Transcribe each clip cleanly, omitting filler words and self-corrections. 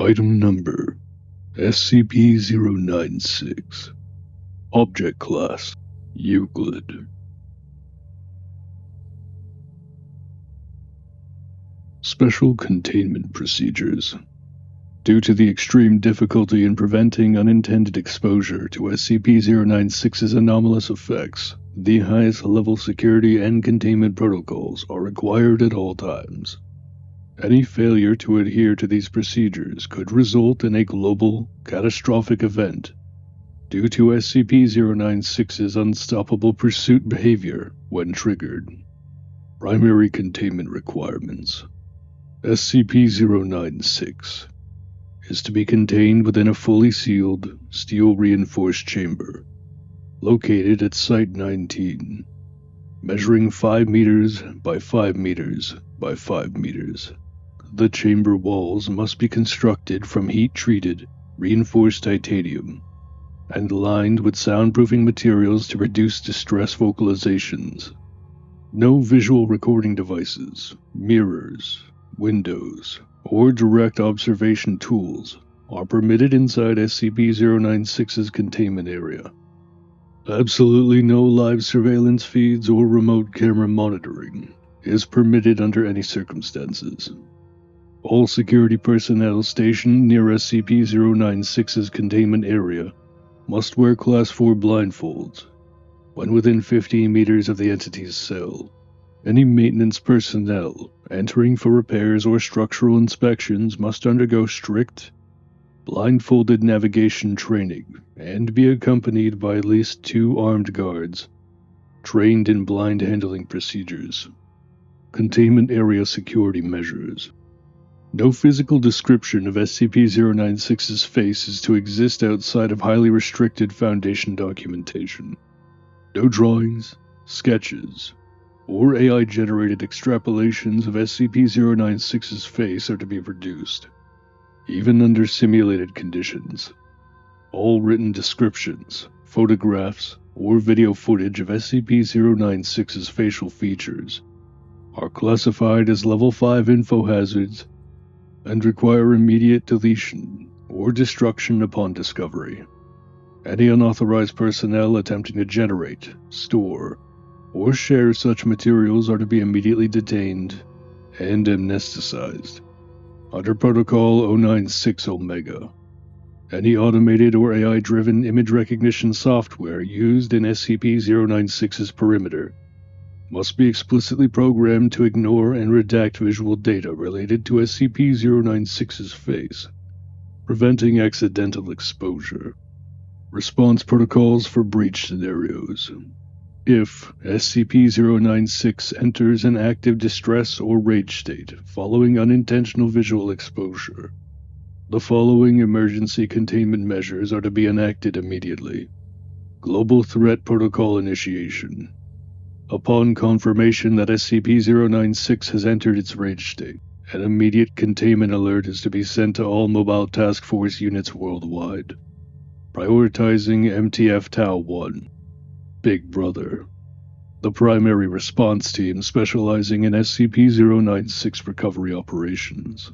Item Number SCP-096. Object Class Euclid. Special Containment Procedures. Due to the extreme difficulty in preventing unintended exposure to SCP-096's anomalous effects, the highest level security and containment protocols are required at all times. Any failure to adhere to these procedures could result in a global, catastrophic event due to SCP-096's unstoppable pursuit behavior when triggered. Primary Containment Requirements. SCP-096 is to be contained within a fully sealed, steel-reinforced chamber, located at Site-19, measuring 5 meters by 5 meters by 5 meters. The chamber walls must be constructed from heat-treated, reinforced titanium, and lined with soundproofing materials to reduce distress vocalizations. No visual recording devices, mirrors, windows, or direct observation tools are permitted inside SCP-096's containment area. Absolutely no live surveillance feeds or remote camera monitoring is permitted under any circumstances. All security personnel stationed near SCP-096's containment area must wear Class 4 blindfolds when within 15 meters of the entity's cell. Any maintenance personnel entering for repairs or structural inspections must undergo strict, blindfolded navigation training and be accompanied by at least 2 armed guards trained in blind handling procedures. Containment area security measures. No physical description of SCP-096's face is to exist outside of highly restricted Foundation documentation. No drawings, sketches, or AI-generated extrapolations of SCP-096's face are to be produced, even under simulated conditions. All written descriptions, photographs, or video footage of SCP-096's facial features are classified as Level 5 info hazards and require immediate deletion or destruction upon discovery. Any unauthorized personnel attempting to generate, store, or share such materials are to be immediately detained and amnesticized. Under Protocol 096 Omega, any automated or AI-driven image recognition software used in SCP-096's perimeter must be explicitly programmed to ignore and redact visual data related to SCP-096's face, preventing accidental exposure. Response protocols for breach scenarios. If SCP-096 enters an active distress or rage state following unintentional visual exposure, the following emergency containment measures are to be enacted immediately. Global Threat Protocol Initiation. Upon confirmation that SCP-096 has entered its rage state, an immediate containment alert is to be sent to all Mobile Task Force units worldwide. Prioritizing MTF Tau 1. Big Brother. The primary response team specializing in SCP-096 recovery operations.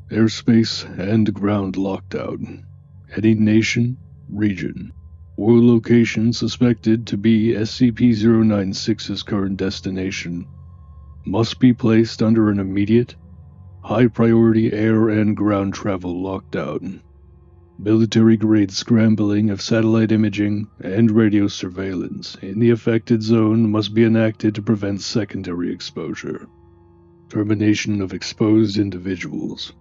Airspace and ground lockdown. Any nation, region, or location suspected to be SCP-096's current destination must be placed under an immediate, high-priority air and ground travel lockdown. Military-grade scrambling of satellite imaging and radio surveillance in the affected zone must be enacted to prevent secondary exposure. Termination of exposed individuals.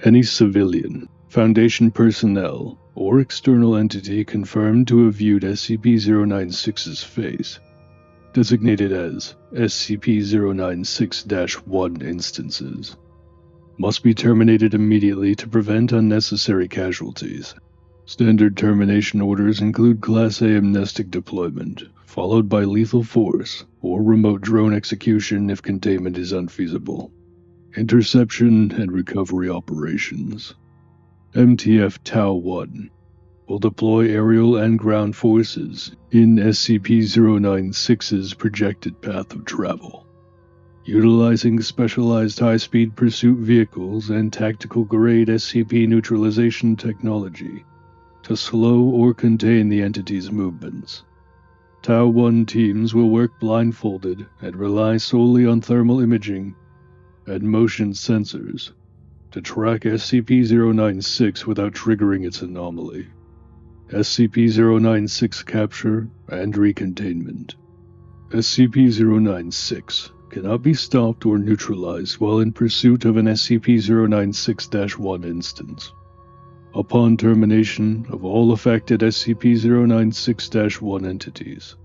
Any civilian, Foundation personnel, or external entity confirmed to have viewed SCP-096's face, designated as SCP-096-1 instances, must be terminated immediately to prevent unnecessary casualties. Standard termination orders include Class A amnestic deployment, followed by lethal force or remote drone execution if containment is unfeasible. Interception and recovery operations. MTF Tau 1 will deploy aerial and ground forces in SCP-096's projected path of travel. utilizing specialized high-speed pursuit vehicles and tactical-grade SCP neutralization technology to slow or contain the entity's movements. Tau-1 teams will work blindfolded and rely solely on thermal imaging and motion sensors to track SCP-096 without triggering its anomaly. SCP-096 capture and recontainment. SCP-096 cannot be stopped or neutralized while in pursuit of an SCP-096-1 instance. Upon termination of all affected SCP-096-1 entities,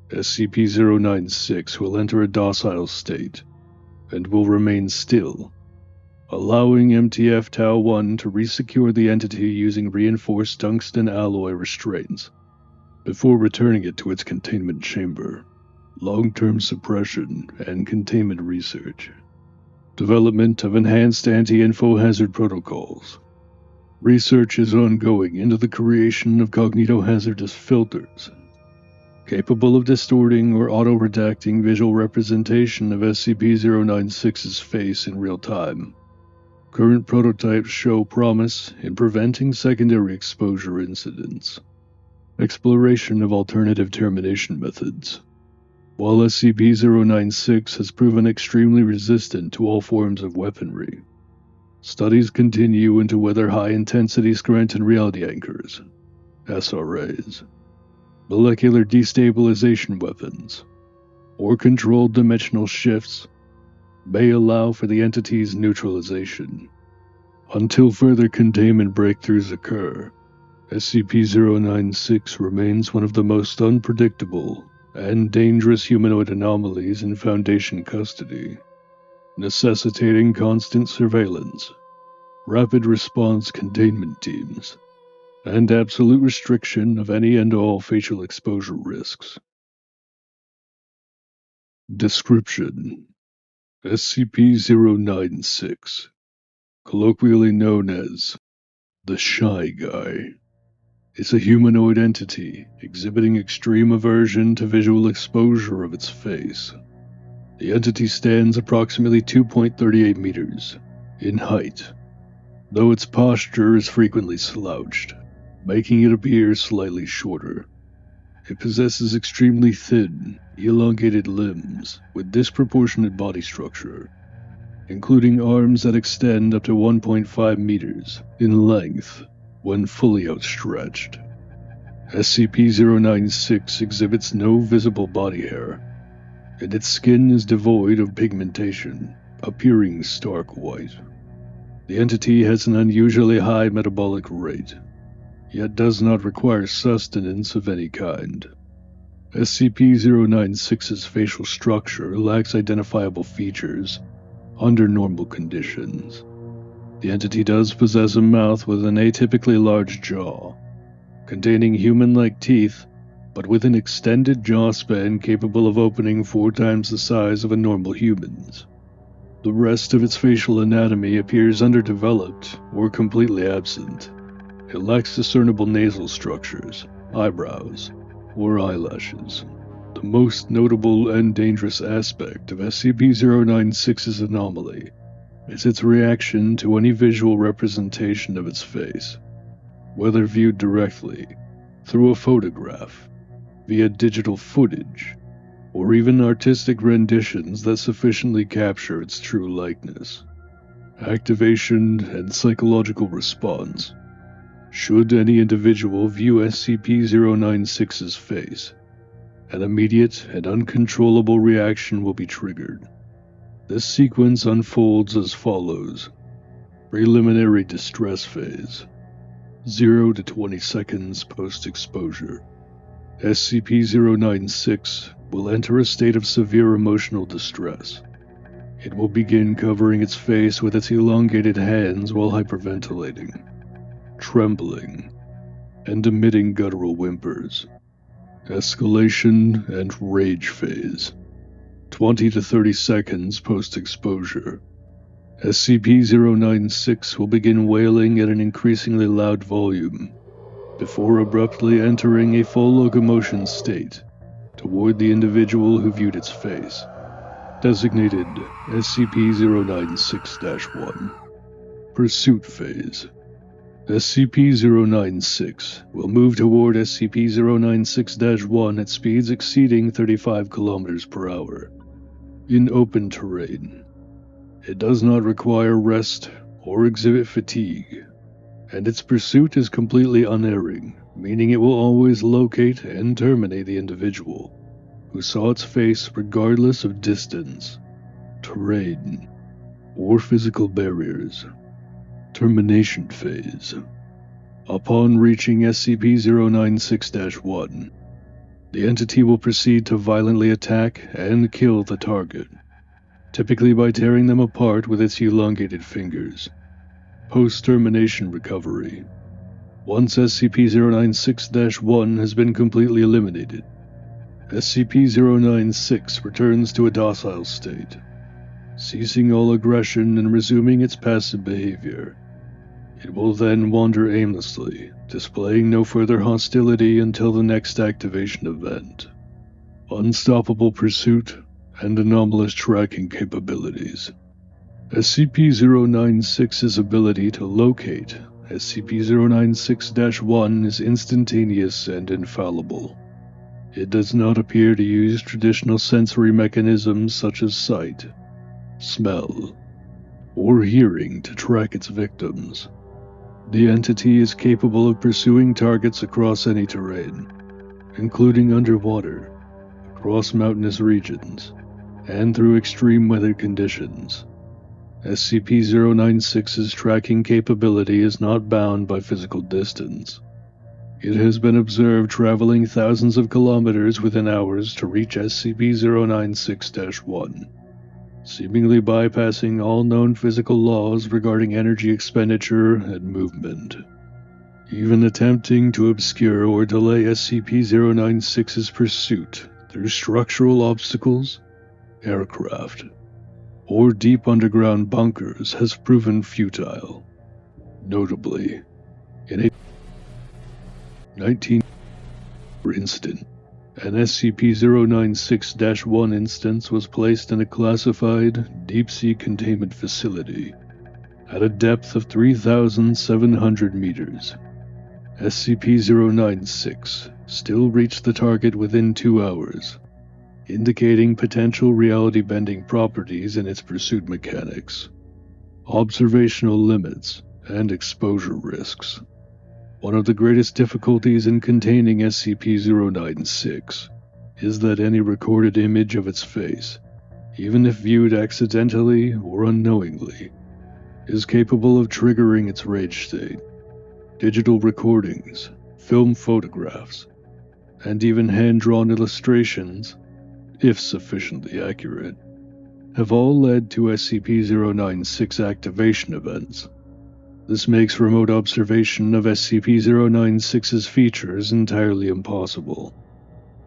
SCP-096 will enter a docile state and will remain still, allowing MTF Tau-1 to resecure the entity using reinforced tungsten alloy restraints before returning it to its containment chamber. Long-term suppression and containment research. Development of enhanced anti-info hazard protocols. Research is ongoing into the creation of cognitohazardous filters, capable of distorting or auto-redacting visual representation of SCP-096's face in real time. Current prototypes show promise in preventing secondary exposure incidents. Exploration of alternative termination methods. While SCP-096 has proven extremely resistant to all forms of weaponry, studies continue into whether high-intensity Scranton reality anchors, SRAs, molecular destabilization weapons, or controlled dimensional shifts may allow for the entity's neutralization. Until further containment breakthroughs occur, SCP-096 remains one of the most unpredictable and dangerous humanoid anomalies in Foundation custody, necessitating constant surveillance, rapid response containment teams, and absolute restriction of any and all facial exposure risks. Description: SCP-096, colloquially known as the Shy Guy, is a humanoid entity exhibiting extreme aversion to visual exposure of its face. The entity stands approximately 2.38 meters in height, though its posture is frequently slouched, making it appear slightly shorter. It possesses extremely thin, elongated limbs with disproportionate body structure, including arms that extend up to 1.5 meters in length when fully outstretched. SCP-096 exhibits no visible body hair, and its skin is devoid of pigmentation, appearing stark white. The entity has an unusually high metabolic rate, yet does not require sustenance of any kind. SCP-096's facial structure lacks identifiable features under normal conditions. The entity does possess a mouth with an atypically large jaw, containing human-like teeth, but with an extended jaw span capable of opening 4 times the size of a normal human's. The rest of its facial anatomy appears underdeveloped or completely absent. It lacks discernible nasal structures, eyebrows, or eyelashes. The most notable and dangerous aspect of SCP-096's anomaly is its reaction to any visual representation of its face, whether viewed directly, through a photograph, via digital footage, or even artistic renditions that sufficiently capture its true likeness. Activation and psychological response. Should any individual view SCP-096's face, an immediate and uncontrollable reaction will be triggered. This sequence unfolds as follows. Preliminary distress phase. 0 to 20 seconds post-exposure. SCP-096 will enter a state of severe emotional distress. It will begin covering its face with its elongated hands while hyperventilating, trembling, and emitting guttural whimpers. Escalation and rage phase. 20 to 30 seconds post-exposure. SCP-096 will begin wailing at an increasingly loud volume, before abruptly entering a full locomotion state toward the individual who viewed its face. Designated SCP-096-1. Pursuit Phase. SCP-096 will move toward SCP-096-1 at speeds exceeding 35 km per hour. In open terrain. It does not require rest or exhibit fatigue, and its pursuit is completely unerring, meaning it will always locate and terminate the individual who saw its face regardless of distance, terrain, or physical barriers. Termination Phase. Upon reaching SCP-096-1, the entity will proceed to violently attack and kill the target, typically by tearing them apart with its elongated fingers. Post-Termination Recovery. Once SCP-096-1 has been completely eliminated, SCP-096 returns to a docile state, ceasing all aggression and resuming its passive behavior. It will then wander aimlessly, displaying no further hostility until the next activation event. Unstoppable pursuit and anomalous tracking capabilities. SCP-096's ability to locate SCP-096-1 is instantaneous and infallible. It does not appear to use traditional sensory mechanisms such as sight, smell, or hearing to track its victims. The entity is capable of pursuing targets across any terrain, including underwater, across mountainous regions, and through extreme weather conditions. SCP-096's tracking capability is not bound by physical distance. It has been observed traveling thousands of kilometers within hours to reach SCP-096-1, seemingly bypassing all known physical laws regarding energy expenditure and movement. Even attempting to obscure or delay SCP-096's pursuit through structural obstacles, aircraft, or deep underground bunkers has proven futile. Notably, in a 19 incident, an SCP-096-1 instance was placed in a classified deep-sea containment facility at a depth of 3,700 meters. SCP-096 still reached the target within 2 hours, indicating potential reality-bending properties in its pursuit mechanics, observational limits, and exposure risks. One of the greatest difficulties in containing SCP-096 is that any recorded image of its face, even if viewed accidentally or unknowingly, is capable of triggering its rage state. Digital recordings, film photographs, and even hand-drawn illustrations, if sufficiently accurate, have all led to SCP-096 activation events. This makes remote observation of SCP-096's features entirely impossible,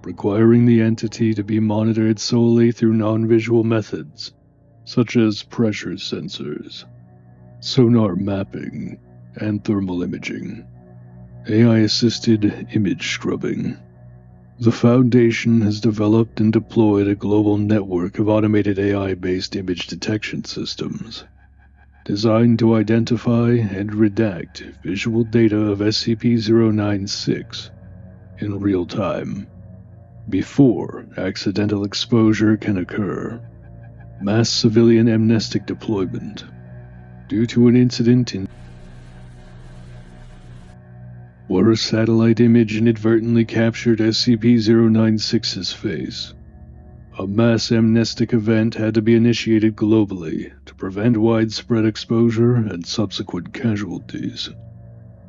requiring the entity to be monitored solely through non-visual methods, such as pressure sensors, sonar mapping, and thermal imaging. AI-assisted image scrubbing. The Foundation has developed and deployed a global network of automated AI-based image detection systems, designed to identify and redact visual data of SCP-096 in real time, before accidental exposure can occur. Mass civilian amnestic deployment. Due to an incident where a satellite image inadvertently captured SCP-096's face, a mass amnestic event had to be initiated globally to prevent widespread exposure and subsequent casualties.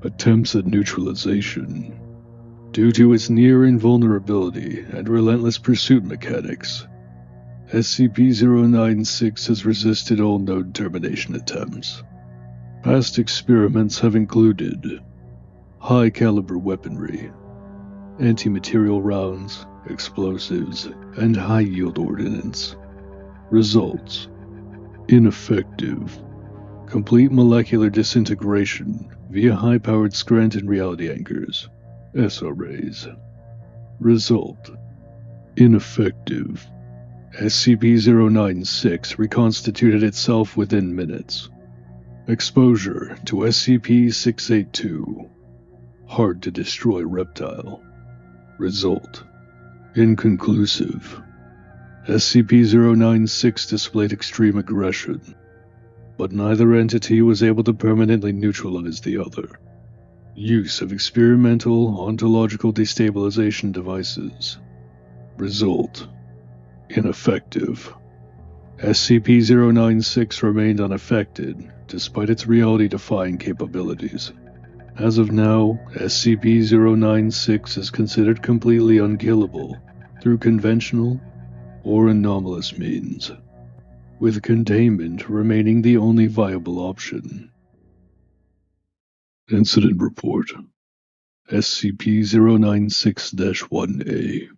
Attempts at neutralization. Due to its near invulnerability and relentless pursuit mechanics, SCP-096 has resisted all known termination attempts. Past experiments have included high-caliber weaponry, anti-material rounds, explosives, and high-yield ordnance. Results: ineffective. Complete molecular disintegration via high-powered Scranton reality anchors, SRAs. Result: ineffective. SCP-096 reconstituted itself within minutes. Exposure to SCP-682. Hard-to-destroy reptile. Result: inconclusive. SCP-096 displayed extreme aggression, but neither entity was able to permanently neutralize the other. Use of experimental ontological destabilization devices. Result: ineffective. SCP-096 remained unaffected, despite its reality-defying capabilities. As of now, SCP-096 is considered completely unkillable through conventional or anomalous means, with containment remaining the only viable option. Incident Report: SCP-096-1A.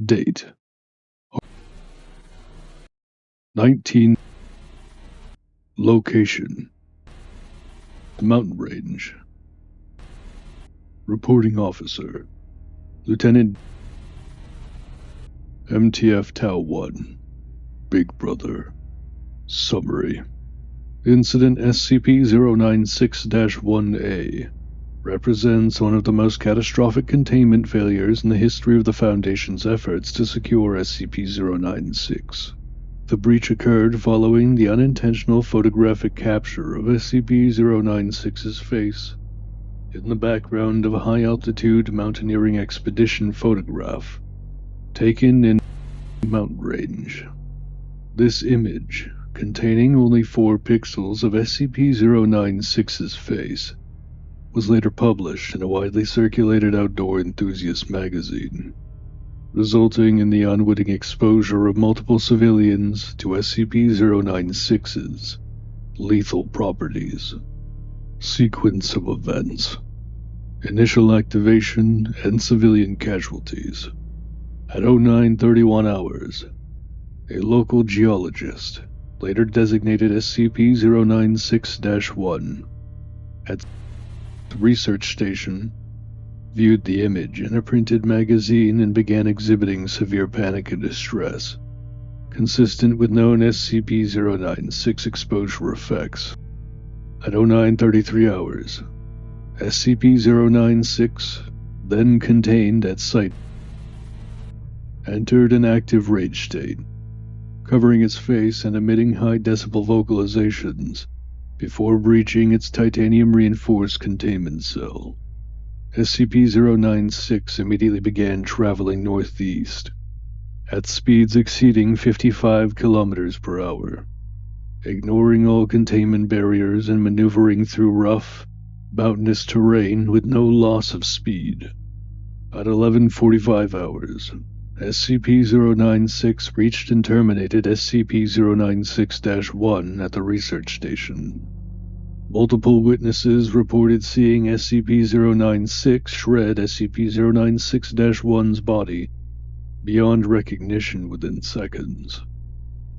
Date: 19. Location: Mountain Range. Reporting Officer: Lieutenant MTF Tau 1, Big Brother. Summary: Incident SCP-096-1A represents one of the most catastrophic containment failures in the history of the Foundation's efforts to secure SCP-096. The breach occurred following the unintentional photographic capture of SCP-096's face in the background of a high-altitude mountaineering expedition photograph taken in mountain range. This image, containing only 4 pixels of SCP-096's face, was later published in a widely circulated outdoor enthusiast magazine, resulting in the unwitting exposure of multiple civilians to SCP-096's lethal properties. Sequence of events: initial activation and civilian casualties. At 09:31 hours, a local geologist, later designated SCP-096-1, at the research station, viewed the image in a printed magazine and began exhibiting severe panic and distress, consistent with known SCP-096 exposure effects. At 09:33 hours, SCP-096, then contained at site, entered an active rage state, covering its face and emitting high-decibel vocalizations before breaching its titanium-reinforced containment cell. SCP-096 immediately began traveling northeast, at speeds exceeding 55 kilometers per hour, ignoring all containment barriers and maneuvering through rough, mountainous terrain with no loss of speed. At 11:45 hours, SCP-096 reached and terminated SCP-096-1 at the research station. Multiple witnesses reported seeing SCP-096 shred SCP-096-1's body beyond recognition within seconds.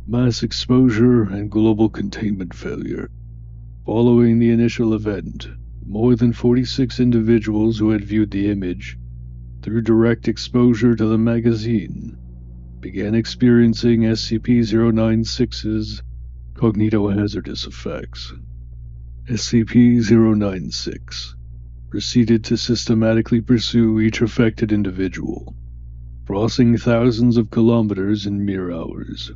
Mass exposure and global containment failure. Following the initial event, more than 46 individuals who had viewed the image through direct exposure to the magazine began experiencing SCP-096's cognitohazardous effects. SCP-096 proceeded to systematically pursue each affected individual, crossing thousands of kilometers in mere hours.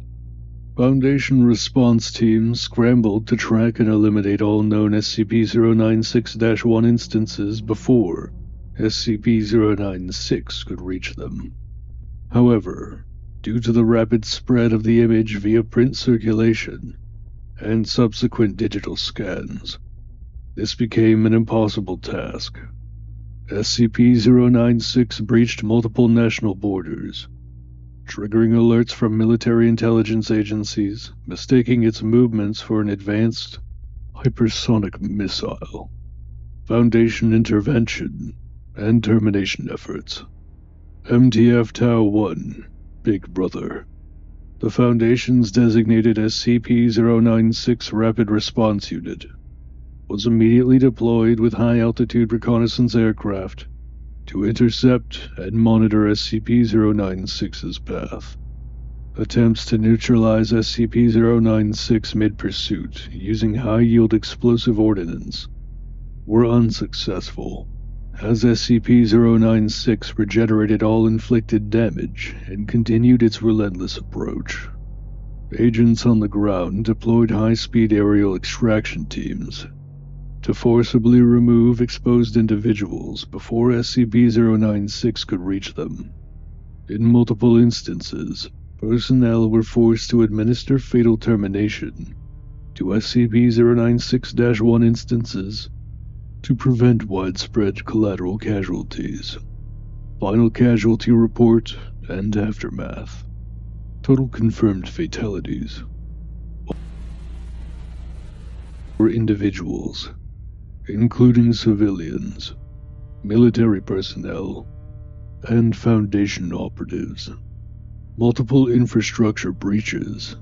Foundation response teams scrambled to track and eliminate all known SCP-096-1 instances before SCP-096 could reach them. However, due to the rapid spread of the image via print circulation and subsequent digital scans, this became an impossible task. SCP-096 breached multiple national borders, triggering alerts from military intelligence agencies, mistaking its movements for an advanced hypersonic missile. Foundation intervention and termination efforts. MTF Tau 1, Big Brother. The Foundation's designated SCP-096 Rapid Response Unit was immediately deployed with high-altitude reconnaissance aircraft to intercept and monitor SCP-096's path. Attempts to neutralize SCP-096 mid-pursuit using high-yield explosive ordnance were unsuccessful, as SCP-096 regenerated all inflicted damage and continued its relentless approach. Agents on the ground deployed high-speed aerial extraction teams to forcibly remove exposed individuals before SCP-096 could reach them. In multiple instances, personnel were forced to administer fatal termination to SCP-096-1 instances to prevent widespread collateral casualties. Final casualty report and aftermath. Total confirmed fatalities were individuals, including civilians, military personnel, and Foundation operatives. Multiple infrastructure breaches.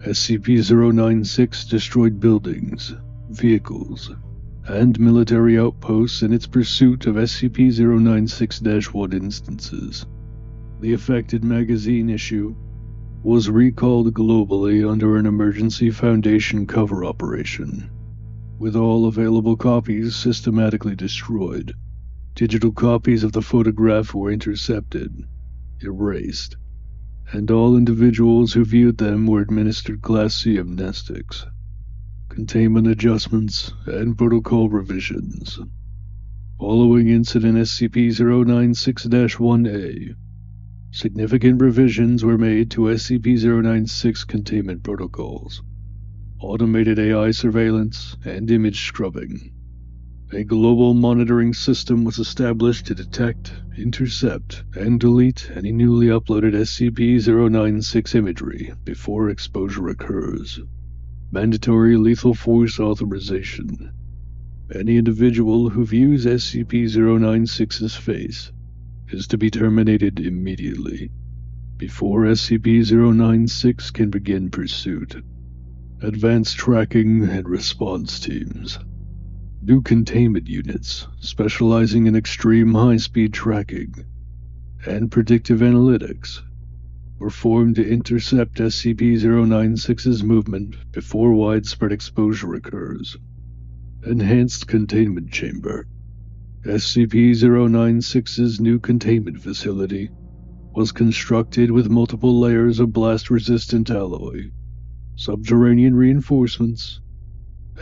SCP-096 destroyed buildings, vehicles, and military outposts in its pursuit of SCP-096-1 instances. The affected magazine issue was recalled globally under an emergency Foundation cover operation, with all available copies systematically destroyed. Digital copies of the photograph were intercepted, erased, and all individuals who viewed them were administered Class C amnestics, containment adjustments, and protocol revisions. Following Incident SCP-096-1A, significant revisions were made to SCP-096 containment protocols, automated AI surveillance, and image scrubbing. A global monitoring system was established to detect, intercept, and delete any newly uploaded SCP-096 imagery before exposure occurs. Mandatory lethal force authorization. Any individual who views SCP-096's face is to be terminated immediately, before SCP-096 can begin pursuit. Advanced tracking and response teams. New containment units specializing in extreme high-speed tracking and predictive analytics were formed to intercept SCP-096's movement before widespread exposure occurs. Enhanced Containment Chamber. SCP-096's new containment facility was constructed with multiple layers of blast-resistant alloy, subterranean reinforcements,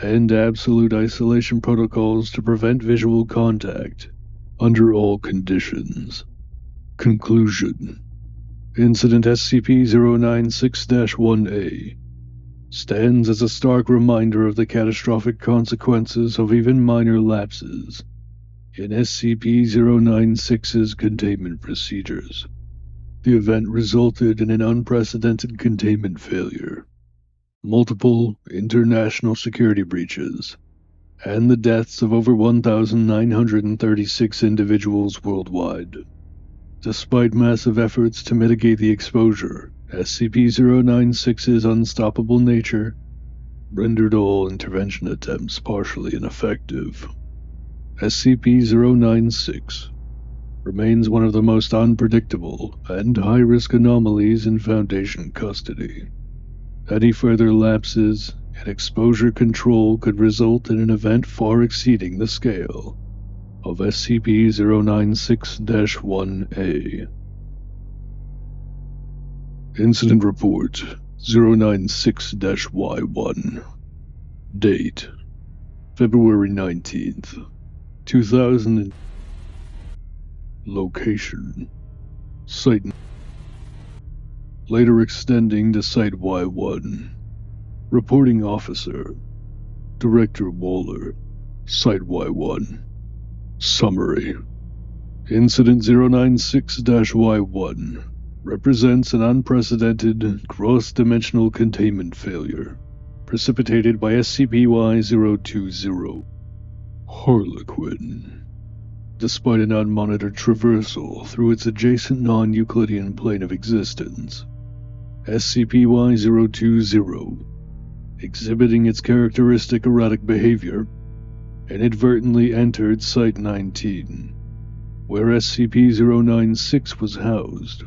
and absolute isolation protocols to prevent visual contact under all conditions. Conclusion. Incident SCP-096-1A stands as a stark reminder of the catastrophic consequences of even minor lapses in SCP-096's containment procedures. The event resulted in an unprecedented containment failure, multiple international security breaches, and the deaths of over 1,936 individuals worldwide. Despite massive efforts to mitigate the exposure, SCP-096's unstoppable nature rendered all intervention attempts partially ineffective. SCP-096 remains one of the most unpredictable and high-risk anomalies in Foundation custody. Any further lapses in exposure control could result in an event far exceeding the scale of SCP-096-1A. Incident Report 096-Y-1. Date: February 19th, 2000. Location: Site. Later extending to Site Y-1. Reporting Officer: Director Waller. Site Y-1. Summary: Incident 096-Y-1 represents an unprecedented, cross-dimensional containment failure precipitated by SCP-Y-020. Harlequin. Despite an unmonitored traversal through its adjacent non-Euclidean plane of existence, SCP-Y-020, exhibiting its characteristic erratic behavior, inadvertently entered Site-19, where SCP-096 was housed.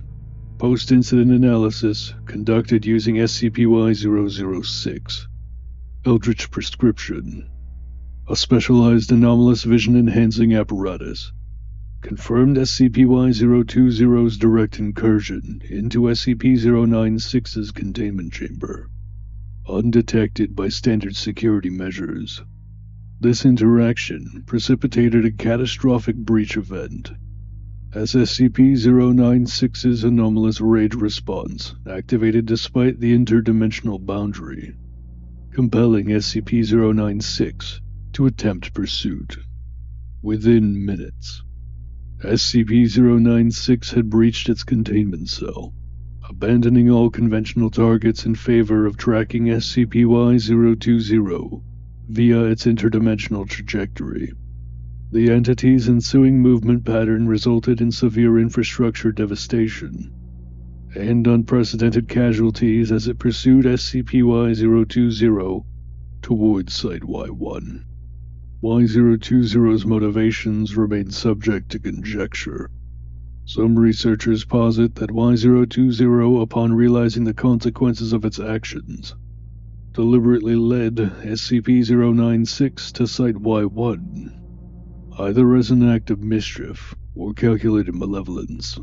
Post-incident analysis conducted using SCP-Y-006. Eldritch prescription. A specialized anomalous vision-enhancing apparatus. Confirmed SCP-Y-020's direct incursion into SCP-096's containment chamber. Undetected by standard security measures. This interaction precipitated a catastrophic breach event, as SCP-096's anomalous rage response activated despite the interdimensional boundary, compelling SCP-096 to attempt pursuit. Within minutes, SCP-096 had breached its containment cell, abandoning all conventional targets in favor of tracking SCP-Y-020 via its interdimensional trajectory. The entity's ensuing movement pattern resulted in severe infrastructure devastation and unprecedented casualties as it pursued SCP-Y-020 towards Site Y-1. Y-020's motivations remain subject to conjecture. Some researchers posit that Y-020, upon realizing the consequences of its actions, deliberately led SCP-096 to Site Y-1, either as an act of mischief or calculated malevolence.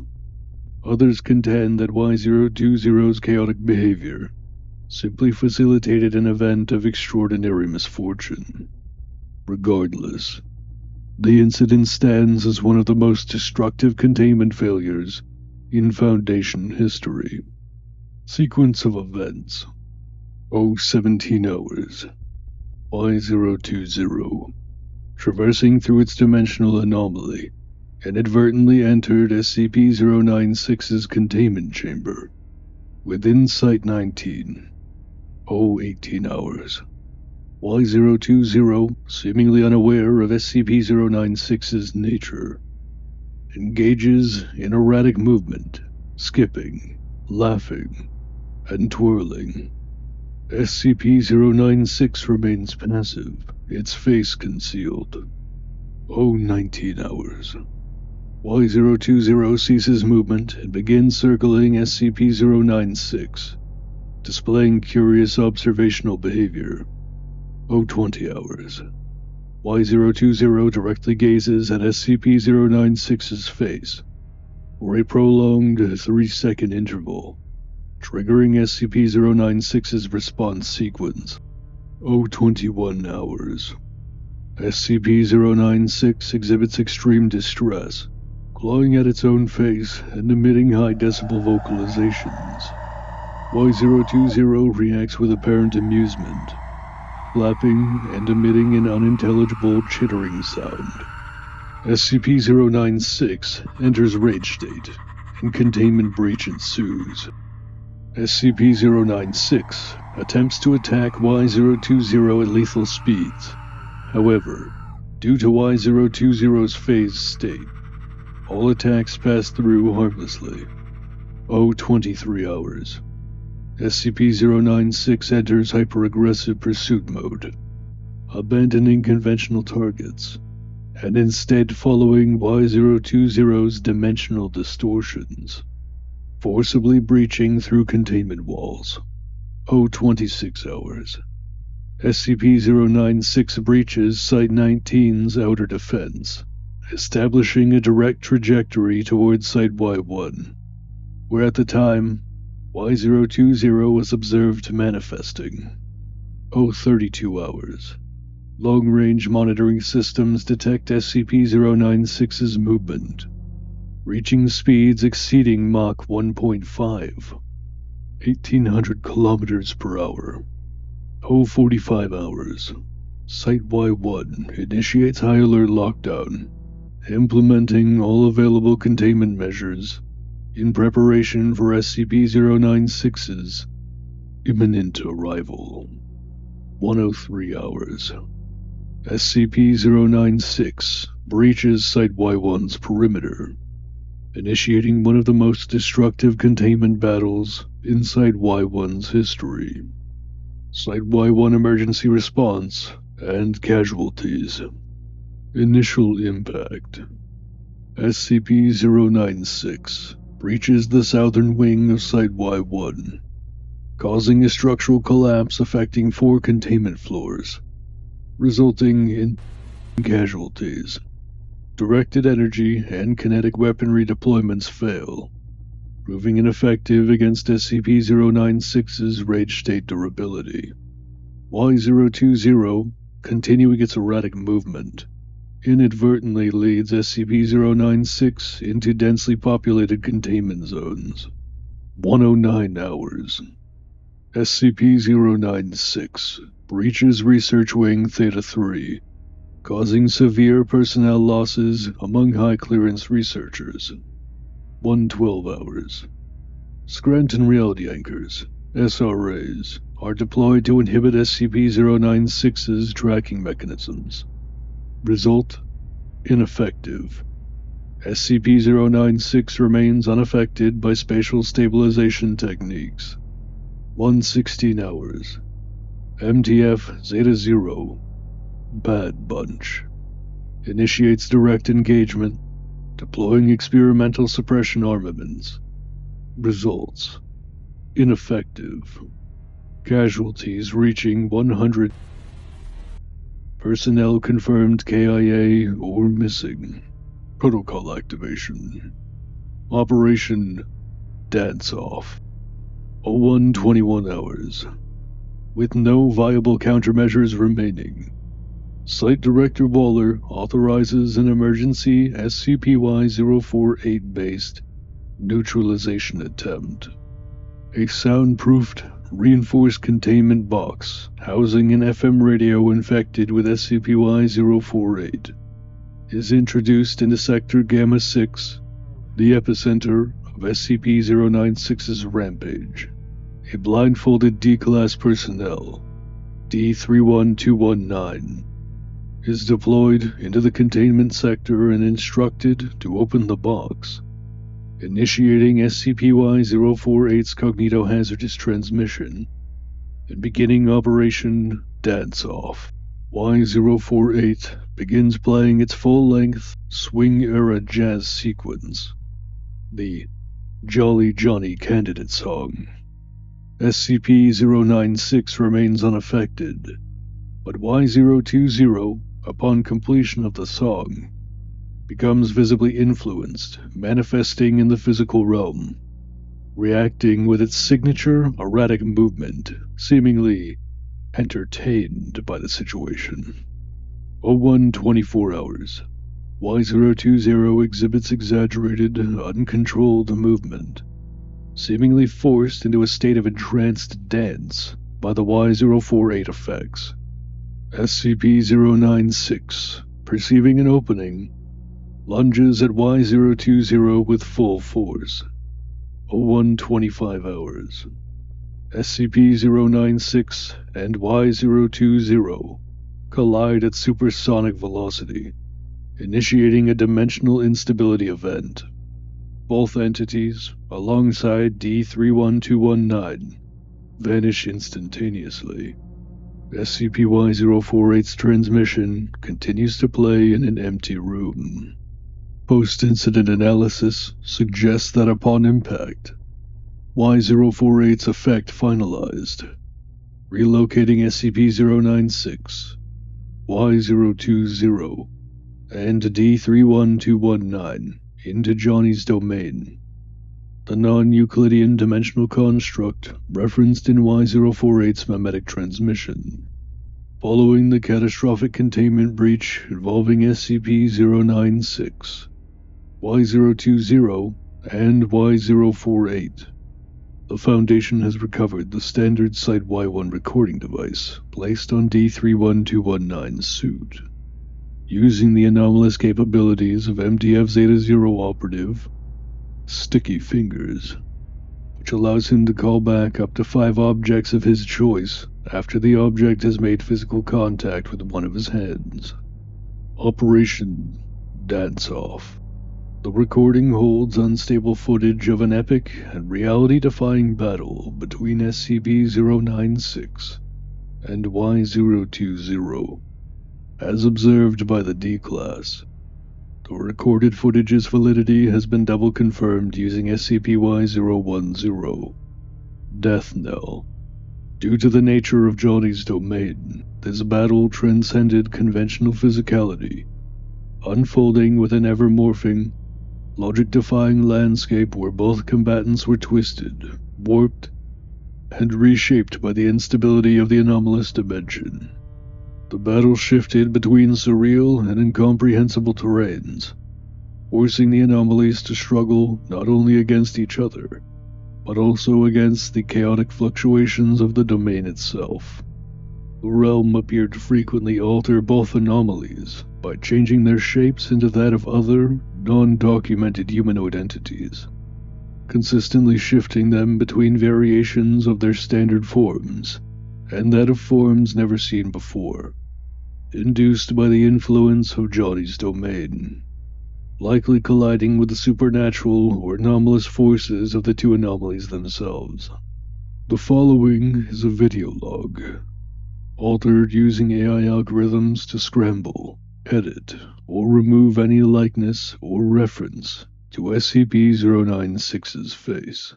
Others contend that Y-020's chaotic behavior simply facilitated an event of extraordinary misfortune. Regardless, the incident stands as one of the most destructive containment failures in Foundation history. Sequence of events. 17 hours. Y-020, traversing through its dimensional anomaly, inadvertently entered SCP-096's containment chamber, within Site 19. 18 hours. Y-020, seemingly unaware of SCP-096's nature, engages in erratic movement, skipping, laughing, and twirling. SCP-096 remains passive, its face concealed. 19 hours. Y-020 ceases movement and begins circling SCP-096, displaying curious observational behavior. 20 hours. Y-020 directly gazes at SCP-096's face for a prolonged 3-second interval, triggering SCP-096's response sequence. 21 hours. SCP-096 exhibits extreme distress, clawing at its own face and emitting high-decibel vocalizations. Y-020 reacts with apparent amusement, flapping and emitting an unintelligible chittering sound. SCP-096 enters rage state, and containment breach ensues. SCP-096 attempts to attack Y-020 at lethal speeds. However, due to Y-020's phased state, all attacks pass through harmlessly. 23 hours. SCP-096 enters hyper-aggressive pursuit mode, abandoning conventional targets, and instead following Y-020's dimensional distortions, forcibly breaching through containment walls. 26 hours. SCP-096 breaches Site-19's outer defense, establishing a direct trajectory towards Site Y-1, where at the time, Y-020 was observed manifesting. 32 hours. Long-range monitoring systems detect SCP-096's movement, reaching speeds exceeding Mach 1.5, 1,800 kilometers per hour. 45 hours. Site Y-1 initiates high alert lockdown, implementing all available containment measures in preparation for SCP-096's imminent arrival. 103 hours. SCP-096 breaches Site Y-1's perimeter, initiating one of the most destructive containment battles in Site Y-1's history. Site Y-1 emergency response and casualties. Initial impact. SCP-096 breaches the southern wing of Site Y-1, causing a structural collapse affecting 4 containment floors, resulting in casualties. Directed energy and kinetic weaponry deployments fail, proving ineffective against SCP-096's rage state durability. Y-020, continuing its erratic movement, inadvertently leads SCP-096 into densely populated containment zones. 109 hours. SCP-096 breaches Research Wing Theta-3, causing severe personnel losses among high-clearance researchers. 112 hours. Scranton Reality Anchors, SRAs, are deployed to inhibit SCP-096's tracking mechanisms. Result: ineffective. SCP-096 remains unaffected by spatial stabilization techniques. 116 hours. MTF Zeta-0, Bad Bunch, initiates direct engagement, deploying experimental suppression armaments. Results: ineffective. Casualties reaching 100. Personnel confirmed KIA or missing. Protocol activation. Operation Dance Off. 01:21 hours. With no viable countermeasures remaining, Site Director Waller authorizes an emergency SCP-Y-048 based neutralization attempt. A soundproofed, reinforced containment box housing an FM radio infected with SCP-Y-048 is introduced into Sector Gamma-6, the epicenter of SCP-096's rampage. A blindfolded D-Class personnel, D-31219, is deployed into the containment sector and instructed to open the box, initiating SCP-Y-048's cognitohazardous transmission and beginning Operation Dance Off. Y-048 begins playing its full-length swing-era jazz sequence, the Jolly Johnny Candidate song. SCP-096 remains unaffected, but Y-020, upon completion of the song, becomes visibly influenced, manifesting in the physical realm, reacting with its signature erratic movement, seemingly entertained by the situation. 01:24 hours. Y-020 exhibits exaggerated, uncontrolled movement, seemingly forced into a state of entranced dance by the Y-048 effects. SCP-096, perceiving an opening, lunges at Y-020 with full force. 01:25 hours. SCP-096 and Y-020 collide at supersonic velocity, initiating a dimensional instability event. Both entities, alongside D-31219, vanish instantaneously. SCP-Y-048's transmission continues to play in an empty room. Post-incident analysis suggests that upon impact, Y-048's effect finalized, relocating SCP-096, Y-020, and D-31219 into Johnny's domain, the non-Euclidean dimensional construct referenced in Y-048's memetic transmission. Following the catastrophic containment breach involving SCP-096, Y-020, and Y-048, the Foundation has recovered the standard Site Y-1 recording device placed on D-31219's suit. Using the anomalous capabilities of MTF Zeta-0 operative, Sticky Fingers, which allows him to call back up to 5 objects of his choice after the object has made physical contact with one of his hands. Operation Dance Off. The recording holds unstable footage of an epic and reality-defying battle between SCP-096 and Y-020. As observed by the D-Class, the The recorded footage's validity has been double confirmed using SCP-Y-010, Death Knell. Due to the nature of Johnny's domain, this battle transcended conventional physicality, unfolding with an ever-morphing, logic-defying landscape where both combatants were twisted, warped, and reshaped by the instability of the anomalous dimension. The battle shifted between surreal and incomprehensible terrains, forcing the anomalies to struggle not only against each other, but also against the chaotic fluctuations of the domain itself. The realm appeared to frequently alter both anomalies by changing their shapes into that of other, non-documented humanoid entities, consistently shifting them between variations of their standard forms and that of forms never seen before, induced by the influence of Johnny's domain, likely colliding with the supernatural or anomalous forces of the two anomalies themselves. The following is a video log, altered using AI algorithms to scramble, edit, or remove any likeness or reference to SCP-096's face.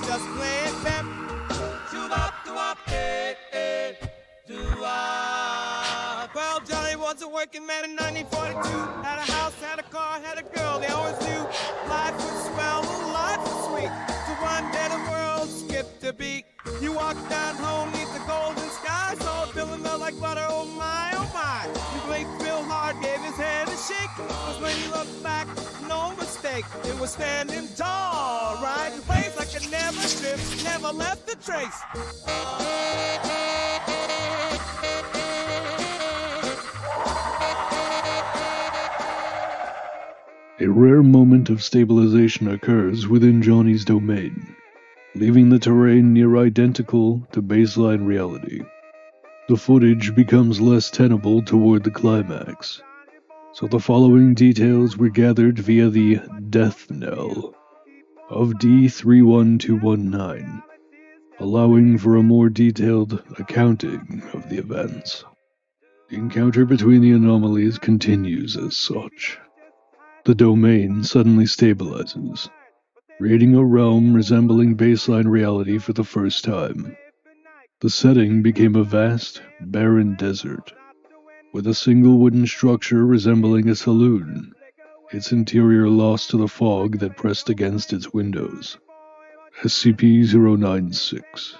Just playing pep. Well, Johnny was a working man in 1942. Had a house, had a car, had a girl. They always knew life was swell, life was sweet. So one day the world skipped a beat. You walked down home neath the golden sky, saw it filling up like butter. Oh my, oh my. He blinked real hard, gave his head a shake. Cause when he looked back, no mistake, it was standing tall, right in place like it never stripped, never left a trace. A rare moment of stabilization occurs within Johnny's domain, leaving the terrain near identical to baseline reality. The footage becomes less tenable toward the climax, so the following details were gathered via the Death Knell of D31219, allowing for a more detailed accounting of the events. The encounter between the anomalies continues as such. The domain suddenly stabilizes, creating a realm resembling baseline reality for the first time. The setting became a vast, barren desert, with a single wooden structure resembling a saloon, its interior lost to the fog that pressed against its windows. SCP-096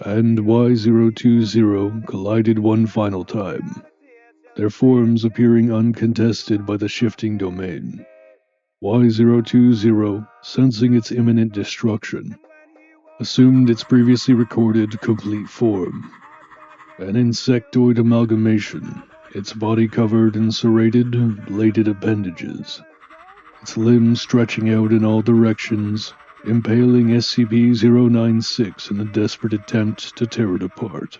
and Y-020 collided one final time, their forms appearing uncontested by the shifting domain. Y-020, sensing its imminent destruction, assumed its previously recorded complete form, an insectoid amalgamation, its body covered in serrated, bladed appendages, its limbs stretching out in all directions, impaling SCP-096 in a desperate attempt to tear it apart.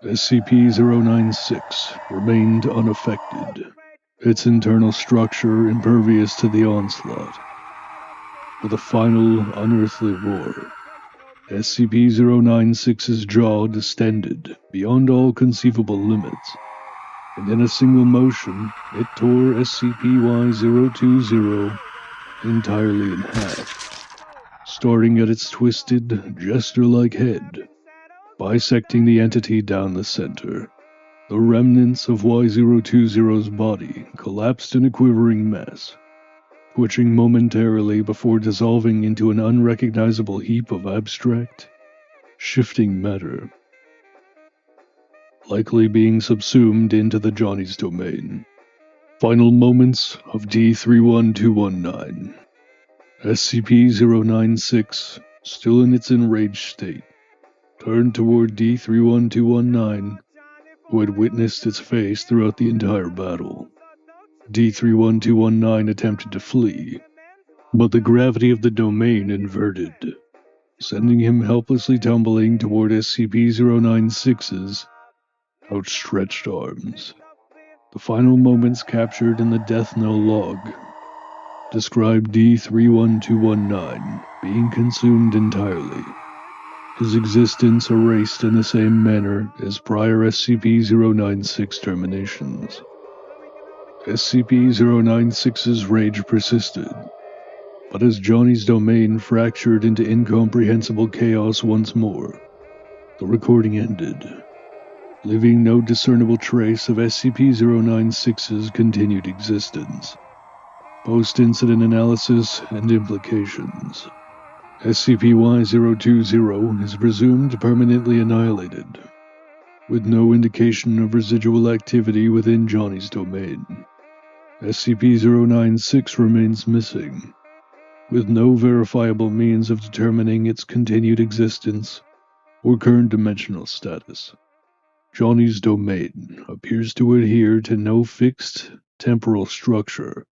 SCP-096 remained unaffected, its internal structure impervious to the onslaught. With a final, unearthly roar, SCP-096's jaw distended beyond all conceivable limits, and in a single motion, it tore SCP-Y-020 entirely in half, starting at its twisted, jester-like head, bisecting the entity down the center. The remnants of Y-020's body collapsed in a quivering mess, twitching momentarily before dissolving into an unrecognizable heap of abstract, shifting matter, likely being subsumed into the Johnny's domain. Final moments of D31219. SCP-096, still in its enraged state, turned toward D31219, who had witnessed its face throughout the entire battle. D31219 attempted to flee, but the gravity of the domain inverted, sending him helplessly tumbling toward SCP-096's outstretched arms. The final moments captured in the death knell log describe D31219 being consumed entirely, his existence erased in the same manner as prior SCP-096 terminations. SCP-096's rage persisted, but as Johnny's domain fractured into incomprehensible chaos once more, the recording ended, leaving no discernible trace of SCP-096's continued existence. Post-incident analysis and implications. SCP-Y-020 is presumed permanently annihilated, with no indication of residual activity within Johnny's domain. SCP-096 remains missing, with no verifiable means of determining its continued existence or current dimensional status. Johnny's domain appears to adhere to no fixed temporal structure,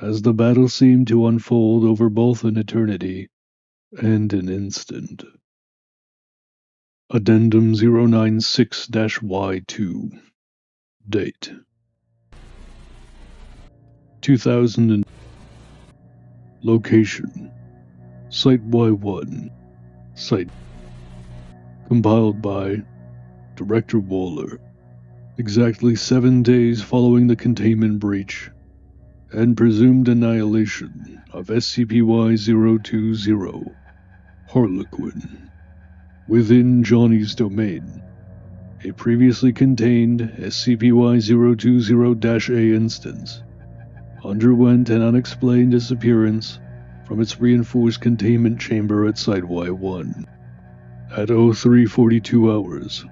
as the battle seemed to unfold over both an eternity and an instant. Addendum 096-Y2. Date 2000. Location Site Y-1. Site compiled by Director Waller. Exactly 7 days following the containment breach and presumed annihilation of SCP-Y-020, Harlequin. Within Johnny's domain, a previously contained SCP-Y-020-A instance underwent an unexplained disappearance from its reinforced containment chamber at Site Y-1. At 0342 hours,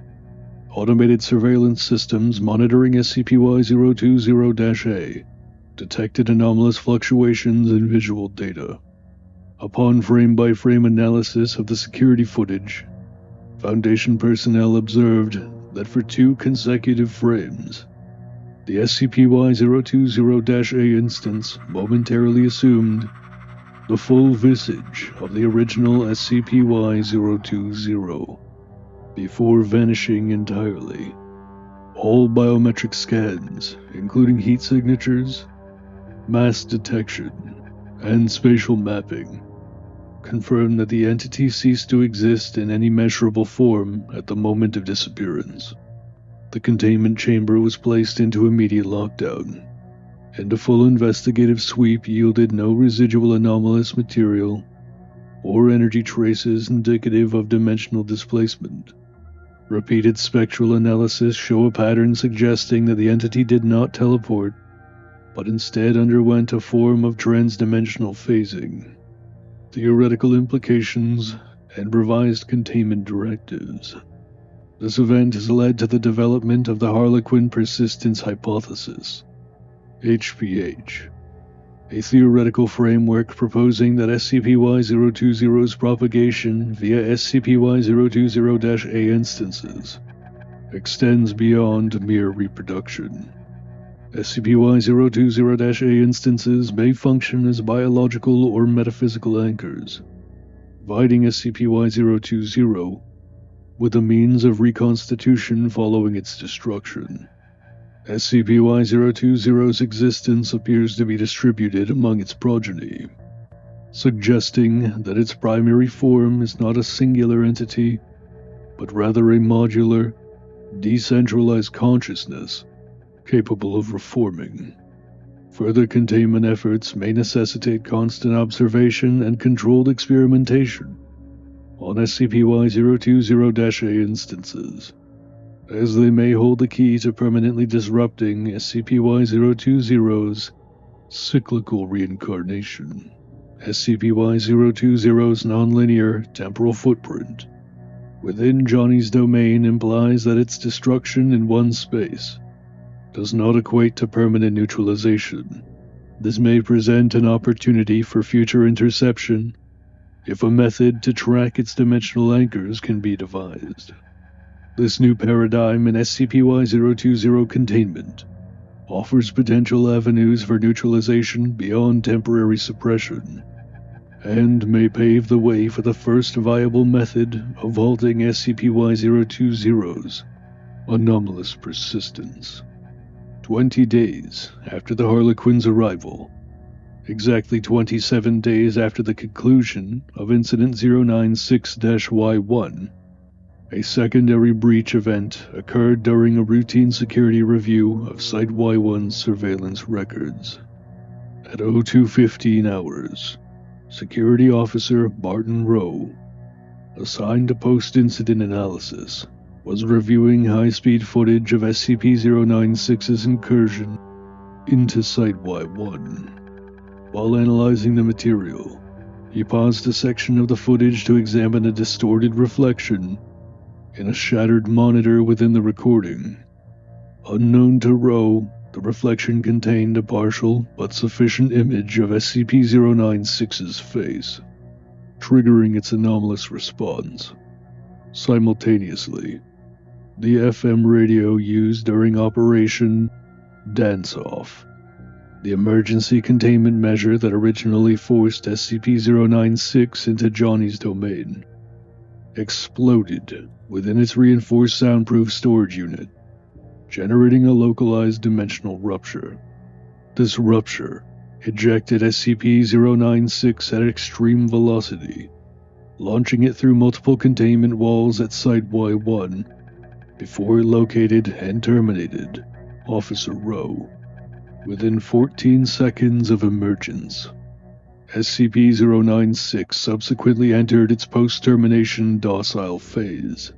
automated surveillance systems monitoring SCP-Y-020-A detected anomalous fluctuations in visual data. Upon frame-by-frame analysis of the security footage, Foundation personnel observed that for 2 consecutive frames, the SCP-Y-020-A instance momentarily assumed the full visage of the original SCP-Y-020, before vanishing entirely. All biometric scans, including heat signatures, mass detection, and spatial mapping, confirm that the entity ceased to exist in any measurable form at the moment of disappearance. The containment chamber was placed into immediate lockdown, and a full investigative sweep yielded no residual anomalous material or energy traces indicative of dimensional displacement. Repeated spectral analysis show a pattern suggesting that the entity did not teleport, but instead underwent a form of transdimensional phasing. Theoretical implications and revised containment directives. This event has led to the development of the Harlequin persistence hypothesis, HPH, a theoretical framework proposing that SCP-Y-020's propagation via SCP-Y-020-A instances extends beyond mere reproduction. SCP-Y-020-A instances may function as biological or metaphysical anchors, providing SCP-Y-020 with a means of reconstitution following its destruction. SCP-Y-020's existence appears to be distributed among its progeny, suggesting that its primary form is not a singular entity, but rather a modular, decentralized consciousness capable of reforming. Further containment efforts may necessitate constant observation and controlled experimentation on SCP-Y-020-A instances, as they may hold the key to permanently disrupting SCP-Y-020's cyclical reincarnation. SCP-Y-020's nonlinear temporal footprint within Johnny's domain implies that its destruction in one space does not equate to permanent neutralization. This may present an opportunity for future interception if a method to track its dimensional anchors can be devised. This new paradigm in SCP-Y-020 containment offers potential avenues for neutralization beyond temporary suppression, and may pave the way for the first viable method of halting SCP-Y-020's anomalous persistence. 20 days after the Harlequin's arrival, exactly 27 days after the conclusion of Incident 096-Y-1, a secondary breach event occurred during a routine security review of Site Y-1's surveillance records. At 02:15 hours, Security Officer Martin Rowe, assigned to post-incident analysis, was reviewing high-speed footage of SCP-096's incursion into Site Y-1. While analyzing the material, he paused a section of the footage to examine a distorted reflection in a shattered monitor within the recording. Unknown to Rowe, the reflection contained a partial but sufficient image of SCP-096's face, triggering its anomalous response. Simultaneously, the FM radio used during Operation Dance-Off, the emergency containment measure that originally forced SCP-096 into Johnny's domain, exploded within its reinforced soundproof storage unit, generating a localized dimensional rupture. This rupture ejected SCP-096 at extreme velocity, launching it through multiple containment walls at Site Y-1 before it located and terminated Officer Rowe within 14 seconds of emergence. SCP-096 subsequently entered its post-termination docile phase,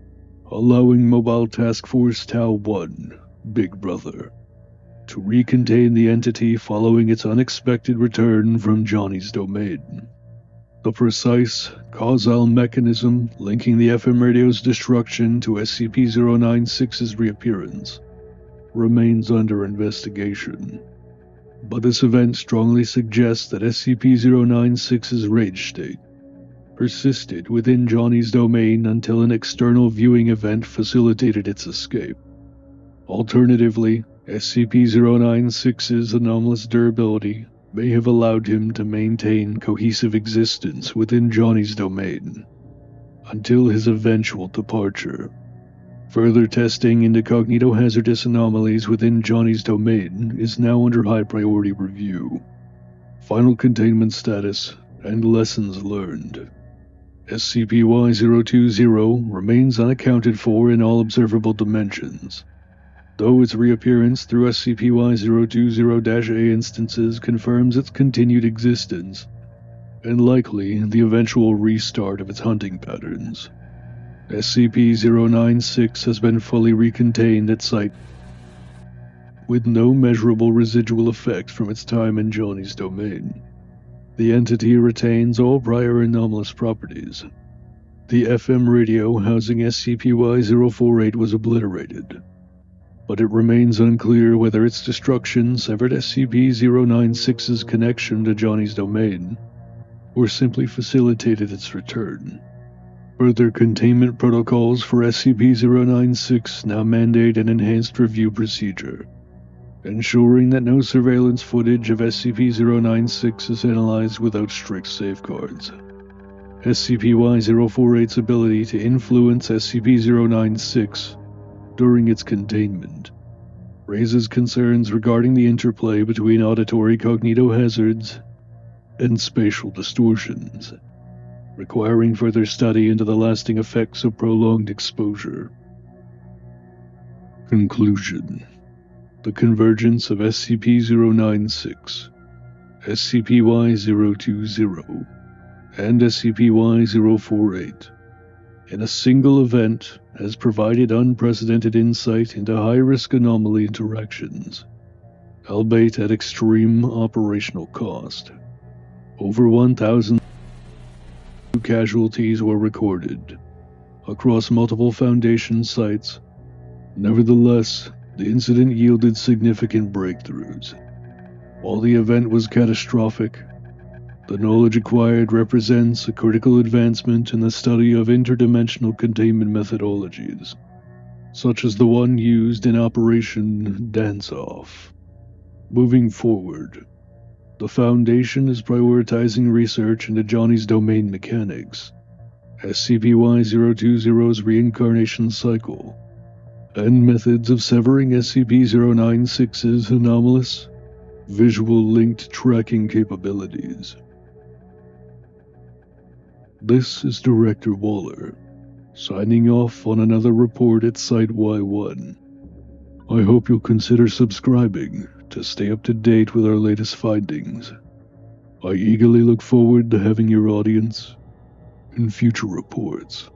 allowing Mobile Task Force Tau-1, Big Brother, to recontain the entity following its unexpected return from Johnny's domain. The precise, causal mechanism linking the FM radio's destruction to SCP-096's reappearance remains under investigation, but this event strongly suggests that SCP-096's rage state persisted within Johnny's domain until an external viewing event facilitated its escape. Alternatively, SCP-096's anomalous durability may have allowed him to maintain cohesive existence within Johnny's domain until his eventual departure. Further testing into cognitohazardous anomalies within Johnny's domain is now under high priority review. Final containment status and lessons learned. SCP-Y-020 remains unaccounted for in all observable dimensions, though its reappearance through SCP-Y-020-A instances confirms its continued existence, and likely the eventual restart of its hunting patterns. SCP-096 has been fully recontained at Site, with no measurable residual effect from its time in Johnny's domain. The entity retains all prior anomalous properties. The FM radio housing SCP-Y-048 was obliterated, but it remains unclear whether its destruction severed SCP-096's connection to Johnny's domain, or simply facilitated its return. Further containment protocols for SCP-096 now mandate an enhanced review procedure, ensuring that no surveillance footage of SCP-096 is analyzed without strict safeguards. SCP-Y-048's ability to influence SCP-096 during its containment raises concerns regarding the interplay between auditory cognitohazards and spatial distortions, requiring further study into the lasting effects of prolonged exposure. Conclusion. The convergence of SCP-096, SCP-Y-020, and SCP-Y-048 in a single event has provided unprecedented insight into high-risk anomaly interactions, albeit at extreme operational cost. Over 1,000 casualties were recorded across multiple Foundation sites. Nevertheless, the incident yielded significant breakthroughs. While the event was catastrophic, the knowledge acquired represents a critical advancement in the study of interdimensional containment methodologies, such as the one used in Operation Dance-Off. Moving forward, the Foundation is prioritizing research into Johnny's domain mechanics, SCP-Y-020's reincarnation cycle, and methods of severing SCP-096's anomalous, visual-linked tracking capabilities. This is Director Waller, signing off on another report at Site Y-1. I hope you'll consider subscribing to stay up to date with our latest findings. I eagerly look forward to having your audience in future reports.